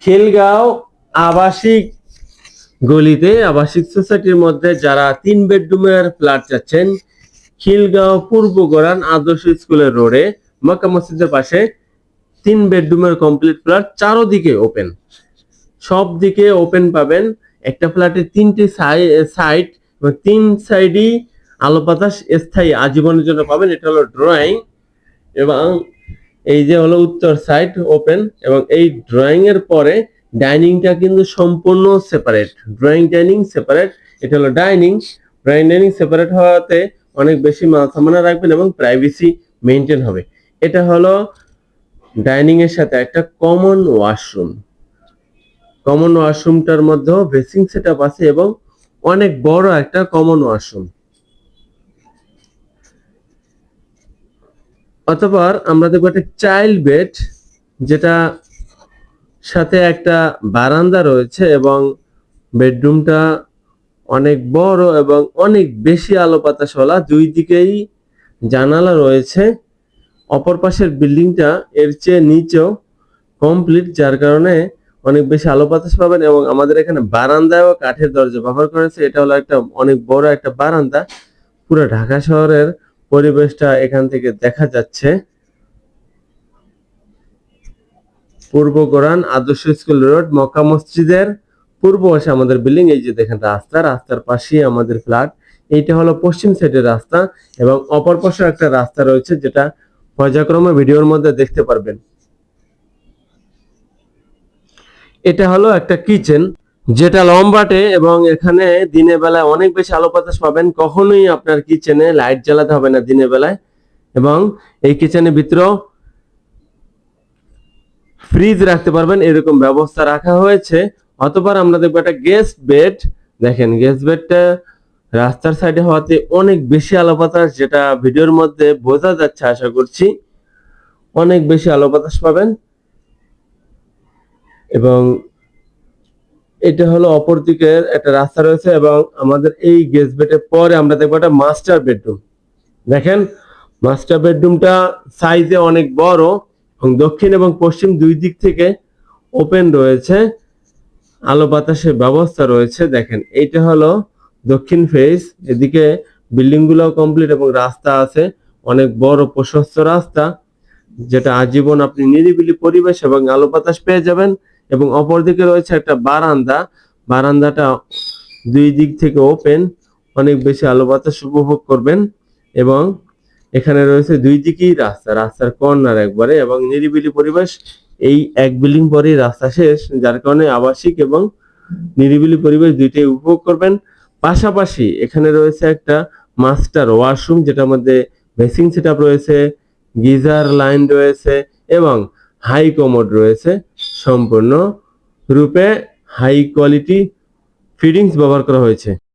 খিলগাঁও আবাসিক গলিতে আবাসিক সোসাইটির মধ্যে যারা 3 বেডরুমের ফ্ল্যাট চাচ্ছেন, খিলগাঁও পূর্ব গড়ান আদর্শ স্কুলের রোডে মক্কা মসজিদের পাশে 3 বেডরুমের কমপ্লিট ফ্ল্যাট, চারদিকে ওপেন, সব দিকে ওপেন পাবেন। একটা ফ্ল্যাটে 3টি সাইড এবং 3 সাইডই আলো বাতাস স্থায়ী আজীবনের জন্য পাবেন। এটা হলো ড্রয়িং এবং এই যে হলো উত্তর সাইড ওপেন, এবং এই ড্রয়িং এর পরে ডাইনিংটা কিন্তু সম্পূর্ণ সেপারেট, ড্রয়িং ডাইনিং সেপারেট। এটা হলো ড্রয়িং ডাইনিং সেপারেট হওয়াতে অনেক বেশি মাল সামানা রাখবেন এবং প্রাইভেসি মেনটেন হবে। এটা হলো ডাইনিং এর সাথে একটা কমন ওয়াশরুমটার মধ্যেও বেসিং সেটআপ আছে এবং অনেক বড় একটা কমন ওয়াশরুম। অতঃপর আমরা দেখবো একটা চাইল্ড বেড, যেটা সাথে একটা বারান্দা রয়েছে এবং বেডরুমটা অনেক বড় এবং অনেক বেশি আলো বাতাসওয়ালা, দুই দিকেই জানালা রয়েছে। অপর পাশের বিল্ডিংটা এর চেয়ে নিচেও কমপ্লিট, যার কারণে অনেক বেশি আলো বাতাস পাবেন। এবং আমাদের এখানে বারান্দায়ও কাঠের দরজা ব্যবহার করেছে। এটা হলো একটা অনেক বড় একটা বারান্দা, পুরো ঢাকা শহরের পরিবেশটা এখান থেকে দেখা যাচ্ছে। পূর্ব গড়ান আদর্শ স্কুল রোড, মক্কা মসজিদের পূর্ব পাশে আমাদের বিল্ডিং। এই যে দেখেন রাস্তার পাশেই আমাদের ফ্ল্যাট। এইটা হলো পশ্চিম সাইডের রাস্তা এবং অপর পাশে একটা রাস্তা রয়েছে, যেটা পর্যায়ক্রমে ভিডিওর মধ্যে দেখতে পারবেন। এটা হলো একটা কিচেন, যেটা লম্বাটে এবং এখানে দিনের বেলায় অনেক বেশি আলো বাতাস পাবেন। কখনোই আপনার কিচেনে লাইট জ্বালাতে হবে না দিনের বেলায়। এবং এই কিচেনের ভিতরেও ফ্রিজ রাখতে পারবেন, এরকম ব্যবস্থা রাখা হয়েছে। অতঃপর আমরা দেখবো একটা গেস্ট বেড। দেখেন গেস্ট বেডটা রাস্তার সাইডে হওয়াতে অনেক বেশি আলো বাতাস, যেটা ভিডিওর মধ্যে বোঝা যাচ্ছে আশা করছি, অনেক বেশি আলো বাতাস পাবেন। এবং এটা হলো অপর দিকের একটা রাস্তা রয়েছে এবং আমাদের এই গেস্ট বেডের পরে আমরা দেখবো একটা মাস্টার বেডরুম। দেখেন মাস্টার বেডরুমটা সাইজে অনেক বড় এবং দক্ষিণ এবং পশ্চিম দুই দিক থেকে ওপেন রয়েছে, আলো বাতাসের ব্যবস্থা রয়েছে। দেখেন এইটা হলো দক্ষিণ ফেস, এদিকে বিল্ডিং গুলো কমপ্লিট এবং রাস্তা আছে, অনেক বড় প্রশস্ত রাস্তা, যেটা আজীবন আপনি নিরিবিলি পরিবেশ এবং আলো বাতাস পেয়ে যাবেন। এবং অপরদিকে রয়েছে একটা বারান্দাটা দুই দিক থেকে ওপেন, অনেক বেশি আলো বাতাস উপভোগ করবেন। এবং এখানে রয়েছে দুই দিকেই রাস্তার কর্নার একবারে, এবং নিরিবিলি পরিবেশ। এই এক বিল্ডিং পরেই রাস্তা শেষ, যার কারণে আবাসিক এবং নিরিবিলি পরিবেশ দুইটাই উপভোগ করবেন। পাশাপাশি এখানে রয়েছে একটা মাস্টার ওয়াশরুম, যেটার মধ্যে বেসিং সেটআপ রয়েছে, গিজার লাইন রয়েছে এবং হাই কমোড রয়েছে। সম্পূর্ণ রূপে হাই কোয়ালিটি ফিটিংস ব্যবহার করা হয়েছে।